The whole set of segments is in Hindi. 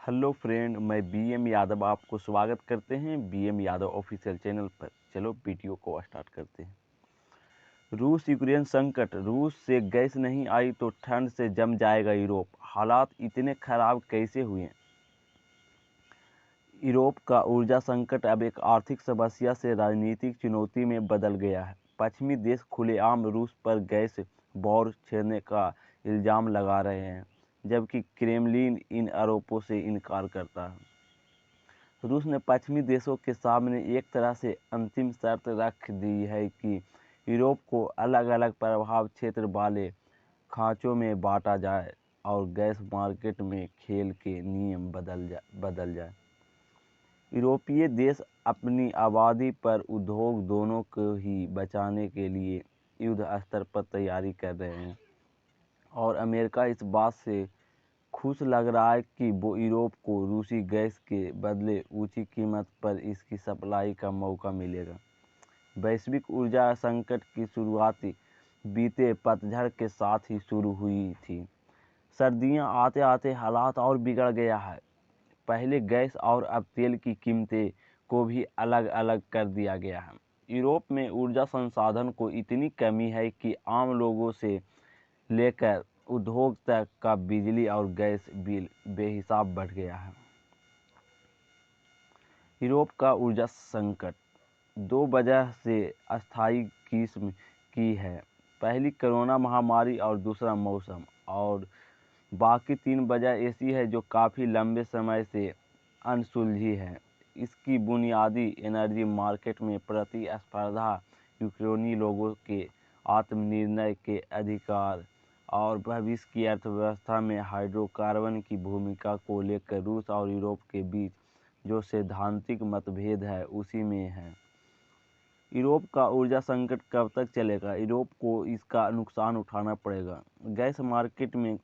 हेलो फ्रेंड, मैं बीएम यादव आपको स्वागत करते हैं बीएम यादव ऑफिशियल चैनल पर। चलो वीडियो को स्टार्ट करते हैं। रूस यूक्रेन संकट। रूस से गैस नहीं आई तो ठंड से जम जाएगा यूरोप। हालात इतने खराब कैसे हुए? यूरोप का ऊर्जा संकट अब एक आर्थिक समस्या से राजनीतिक चुनौती में बदल गया है। पश्चिमी देश खुलेआम रूस पर गैस वॉर छेड़ने का इल्ज़ाम लगा रहे हैं, जबकि क्रेमलिन इन आरोपों से इनकार करता है। रूस ने पश्चिमी देशों के सामने एक तरह से अंतिम शर्त रख दी है कि यूरोप को अलग अलग प्रभाव क्षेत्र वाले खाँचों में बांटा जाए और गैस मार्केट में खेल के नियम बदल जाए। यूरोपीय देश अपनी आबादी पर उद्योग दोनों को ही बचाने के लिए युद्ध स्तर पर तैयारी कर रहे हैं, और अमेरिका इस बात से खुश लग रहा है कि वो यूरोप को रूसी गैस के बदले ऊंची कीमत पर इसकी सप्लाई का मौका मिलेगा। वैश्विक ऊर्जा संकट की शुरुआत बीते पतझड़ के साथ ही शुरू हुई थी। सर्दियां आते आते हालात और बिगड़ गया है। पहले गैस और अब तेल की कीमतें को भी अलग अलग कर दिया गया है। यूरोप में ऊर्जा संसाधन को इतनी कमी है कि आम लोगों से लेकर उद्योग तक का बिजली और गैस बिल बेहिसाब बढ़ गया है। यूरोप का ऊर्जा संकट दो वजह से अस्थायी किस्म की है। पहली कोरोना महामारी और दूसरा मौसम, और बाकी तीन वजह ऐसी है जो काफ़ी लंबे समय से अनसुलझी है। इसकी बुनियादी एनर्जी मार्केट में प्रतिस्पर्धा, यूक्रेनी लोगों के आत्मनिर्णय के अधिकार और भविष्य की अर्थव्यवस्था में हाइड्रोकार्बन की भूमिका को लेकर रूस और यूरोप के बीच जो सैद्धांतिक मतभेद है उसी में है। यूरोप का ऊर्जा संकट कब तक चलेगा? यूरोप को इसका नुकसान उठाना पड़ेगा। गैस मार्केट में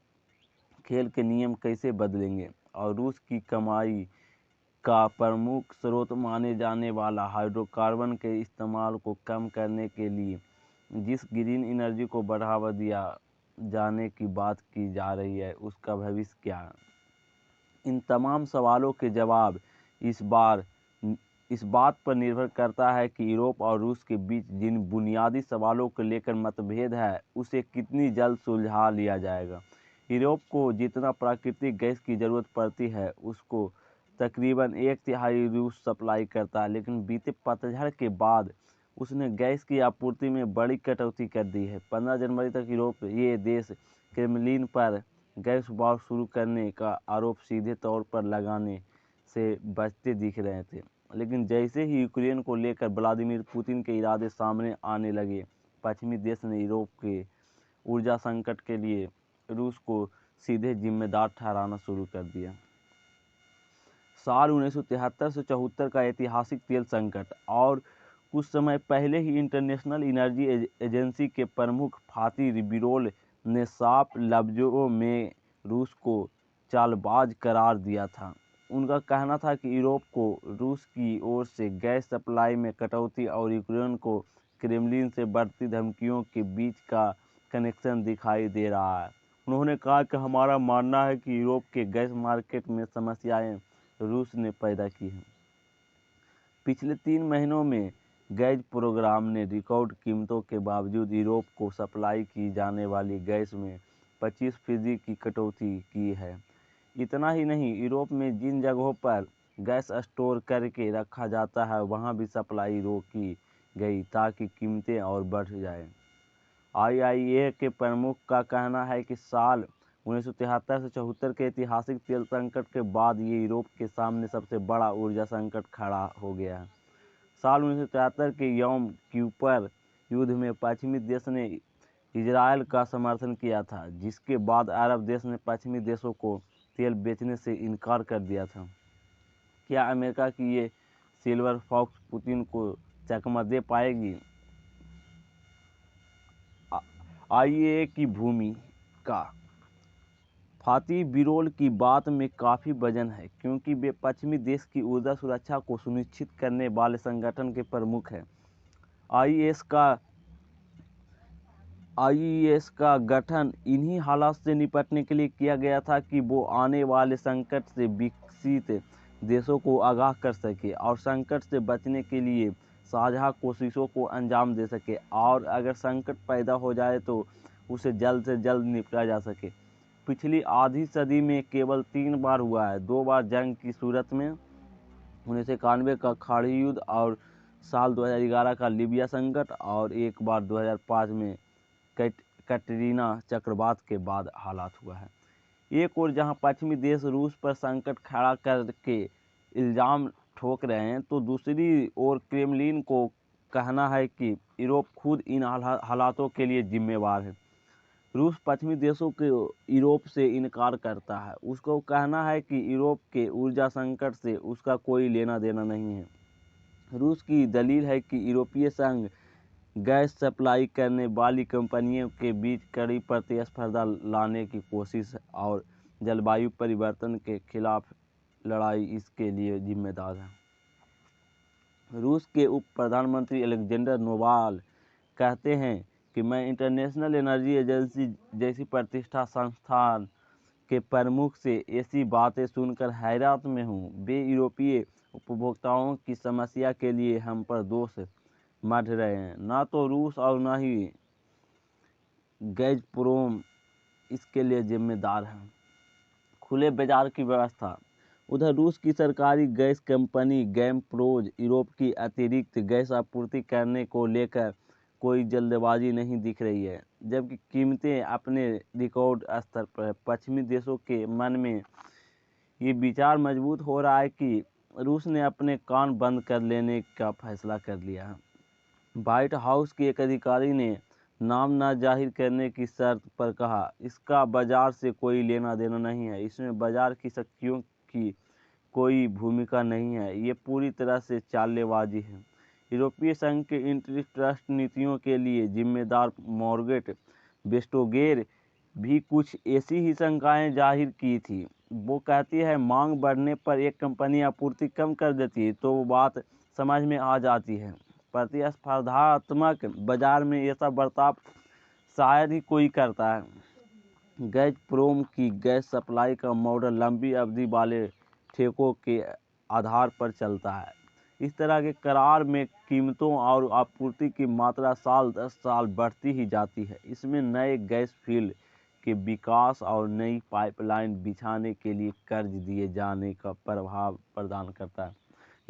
खेल के नियम कैसे बदलेंगे? और रूस की कमाई का प्रमुख स्रोत माने जाने वाला हाइड्रोकार्बन के इस्तेमाल को कम करने के लिए जिस ग्रीन एनर्जी को बढ़ावा दिया जाने की बात की जा रही है, उसका भविष्य क्या है? इन तमाम सवालों के जवाब इस बात पर निर्भर करता है कि यूरोप और रूस के बीच जिन बुनियादी सवालों को लेकर मतभेद है उसे कितनी जल्द सुलझा लिया जाएगा। यूरोप को जितना प्राकृतिक गैस की ज़रूरत पड़ती है उसको तकरीबन एक तिहाई रूस सप्लाई करता है, लेकिन बीते पतझड़ के बाद उसने गैस की आपूर्ति में बड़ी कटौती कर दी है। 15 जनवरी तक यूरोप ये देश क्रेमलिन पर गैस वॉर शुरू करने का आरोप सीधे तौर पर लगाने से बचते दिख रहे थे, लेकिन जैसे ही यूक्रेन को लेकर व्लादिमीर पुतिन के इरादे सामने आने लगे, पश्चिमी देश ने यूरोप के ऊर्जा संकट के लिए रूस को सीधे जिम्मेदार ठहराना शुरू कर दिया। साल 1973 से 74 का ऐतिहासिक तेल संकट, और कुछ समय पहले ही इंटरनेशनल एनर्जी एजेंसी के प्रमुख फाती बिरोल ने साफ लफ्जों में रूस को चालबाज करार दिया था। उनका कहना था कि यूरोप को रूस की ओर से गैस सप्लाई में कटौती और यूक्रेन को क्रेमलिन से बढ़ती धमकियों के बीच का कनेक्शन दिखाई दे रहा है। उन्होंने कहा कि हमारा मानना है कि यूरोप के गैस मार्केट में समस्याएं रूस ने पैदा की हैं। पिछले 3 महीनों में गैस प्रोग्राम ने रिकॉर्ड कीमतों के बावजूद यूरोप को सप्लाई की जाने वाली गैस में 25% की कटौती की है। इतना ही नहीं, यूरोप में जिन जगहों पर गैस स्टोर करके रखा जाता है वहां भी सप्लाई रोकी गई ताकि कीमतें और बढ़ जाएं। आईआईए के प्रमुख का कहना है कि साल 1973 से 74 के ऐतिहासिक तेल संकट के बाद ये यूरोप के सामने सबसे बड़ा ऊर्जा संकट खड़ा हो गया है। साल 1973 के यौम किपर युद्ध में पश्चिमी देश ने इजरायल का समर्थन किया था, जिसके बाद अरब देश ने पश्चिमी देशों को तेल बेचने से इनकार कर दिया था। क्या अमेरिका की ये सिल्वर फॉक्स पुतिन को चकमा दे पाएगी? आईएए की भूमिका। फाती बिरोल की बात में काफ़ी वजन है, क्योंकि वे पश्चिमी देश की ऊर्जा सुरक्षा को सुनिश्चित करने वाले संगठन के प्रमुख हैं। आईईएस का गठन इन्हीं हालात से निपटने के लिए किया गया था कि वो आने वाले संकट से विकसित देशों को आगाह कर सके और संकट से बचने के लिए साझा कोशिशों को अंजाम दे सके, और अगर संकट पैदा हो जाए तो उसे जल्द से जल्द निपटा जा सके। पिछली आधी सदी में केवल 3 बार हुआ है, 2 बार जंग की सूरत में 1991 का खाड़ी युद्ध और साल 2011 का लीबिया संकट, और एक बार 2005 में कैटरीना चक्रवात के बाद हालात हुआ है। एक और जहां पश्चिमी देश रूस पर संकट खड़ा करके इल्ज़ाम ठोक रहे हैं, तो दूसरी ओर क्रेमलिन को कहना है कि यूरोप खुद इन हालातों के लिए जिम्मेवार है। रूस पश्चिमी देशों के यूरोप से इनकार करता है। उसको कहना है कि यूरोप के ऊर्जा संकट से उसका कोई लेना देना नहीं है। रूस की दलील है कि यूरोपीय संघ गैस सप्लाई करने वाली कंपनियों के बीच कड़ी प्रतिस्पर्धा लाने की कोशिश और जलवायु परिवर्तन के खिलाफ लड़ाई इसके लिए जिम्मेदार है। रूस के उप प्रधानमंत्री अलेक्जेंडर नोवाल कहते हैं कि मैं इंटरनेशनल एनर्जी एजेंसी जैसी प्रतिष्ठा संस्थान के प्रमुख से ऐसी बातें सुनकर हैरत में हूँ। वे यूरोपीय उपभोक्ताओं की समस्या के लिए हम पर दोष मढ़ रहे हैं। ना तो रूस और ना ही गैज़प्रोम इसके लिए जिम्मेदार है। खुले बाजार की व्यवस्था। उधर रूस की सरकारी गैस कंपनी गैज़प्रोम यूरोप की अतिरिक्त गैस आपूर्ति करने को लेकर कोई जल्दबाजी नहीं दिख रही है, जबकि कीमतें अपने रिकॉर्ड स्तर पर। पश्चिमी देशों के मन में ये विचार मजबूत हो रहा है कि रूस ने अपने कान बंद कर लेने का फैसला कर लिया है। व्हाइट हाउस के एक अधिकारी ने नाम न जाहिर करने की शर्त पर कहा, इसका बाजार से कोई लेना देना नहीं है, इसमें बाजार की शक्तियों की कोई भूमिका नहीं है, ये पूरी तरह से चालबाजी है। यूरोपीय संघ के एंटी-ट्रस्ट नीतियों के लिए जिम्मेदार मार्गरेट वेस्टागेर भी कुछ ऐसी ही शंकाएं जाहिर की थी। वो कहती है, मांग बढ़ने पर एक कंपनी आपूर्ति कम कर देती है तो वो बात समझ में आ जाती है। प्रतिस्पर्धात्मक बाजार में ऐसा बर्ताव शायद ही कोई करता है। गैज़प्रोम की गैस सप्लाई का मॉडल लंबी अवधि वाले ठेकों के आधार पर चलता है। इस तरह के करार में कीमतों और आपूर्ति की मात्रा साल 10 साल बढ़ती ही जाती है। इसमें नए गैस फील्ड के विकास और नई पाइपलाइन बिछाने के लिए कर्ज दिए जाने का प्रभाव प्रदान करता है।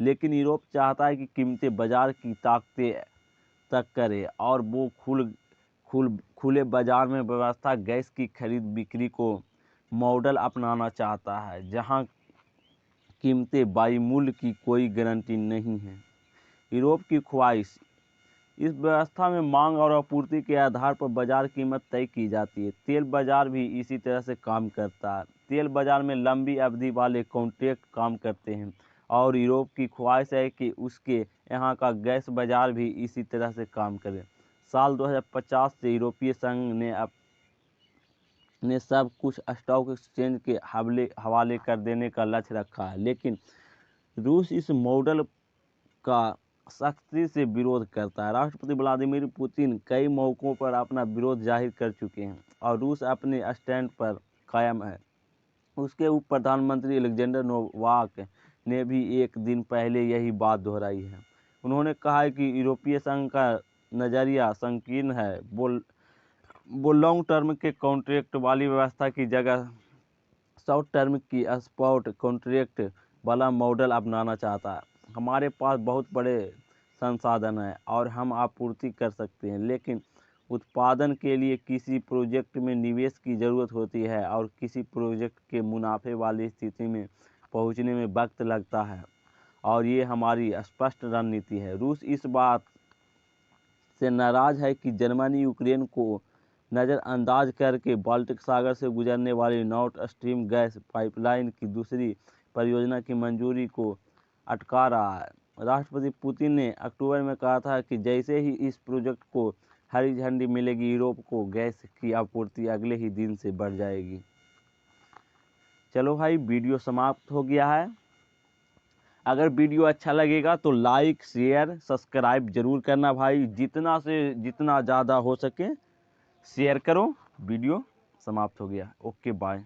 लेकिन यूरोप चाहता है कि कीमतें बाजार की ताकतें तक करे, और वो खुले बाजार में व्यवस्था गैस की खरीद बिक्री को मॉडल अपनाना चाहता है, जहां कीमतें बाई मूल्य की कोई गारंटी नहीं है। यूरोप की ख्वाहिश। इस व्यवस्था में मांग और आपूर्ति के आधार पर बाजार कीमत तय की जाती है। तेल बाजार भी इसी तरह से काम करता है। तेल बाजार में लंबी अवधि वाले कॉन्ट्रैक्ट काम करते हैं, और यूरोप की ख्वाहिश है कि उसके यहाँ का गैस बाजार भी इसी तरह से काम करे। साल 2050 से यूरोपीय संघ ने सब कुछ स्टॉक एक्सचेंज के हवाले कर देने का लक्ष्य रखा है, लेकिन रूस इस मॉडल का सख्ती से विरोध करता है। राष्ट्रपति व्लादिमीर पुतिन कई मौकों पर अपना विरोध जाहिर कर चुके हैं, और रूस अपने स्टैंड पर कायम है। उसके उप प्रधानमंत्री अलेक्जेंडर नोवाक ने भी एक दिन पहले यही बात दोहराई है। उन्होंने कहा है कि यूरोपीय संघ का नज़रिया संकीर्ण है। वो लॉन्ग टर्म के कॉन्ट्रैक्ट वाली व्यवस्था की जगह शॉर्ट टर्म की स्पॉट कॉन्ट्रैक्ट वाला मॉडल अपनाना चाहता है। हमारे पास बहुत बड़े संसाधन हैं और हम आपूर्ति कर सकते हैं, लेकिन उत्पादन के लिए किसी प्रोजेक्ट में निवेश की ज़रूरत होती है, और किसी प्रोजेक्ट के मुनाफे वाली स्थिति में पहुंचने में वक्त लगता है, और ये हमारी स्पष्ट रणनीति है। रूस इस बात से नाराज़ है कि जर्मनी यूक्रेन को नज़रअंदाज करके बाल्टिक सागर से गुजरने वाली नॉर्थ स्ट्रीम गैस पाइपलाइन की दूसरी परियोजना की मंजूरी को अटका रहा है। राष्ट्रपति पुतिन ने अक्टूबर में कहा था कि जैसे ही इस प्रोजेक्ट को हरी झंडी मिलेगी, यूरोप को गैस की आपूर्ति अगले ही दिन से बढ़ जाएगी। चलो भाई, वीडियो समाप्त हो गया है। अगर वीडियो अच्छा लगेगा तो लाइक, शेयर, सब्सक्राइब जरूर करना भाई, जितना से जितना ज़्यादा हो सके शेयर करो। वीडियो समाप्त हो गया। Okay bye.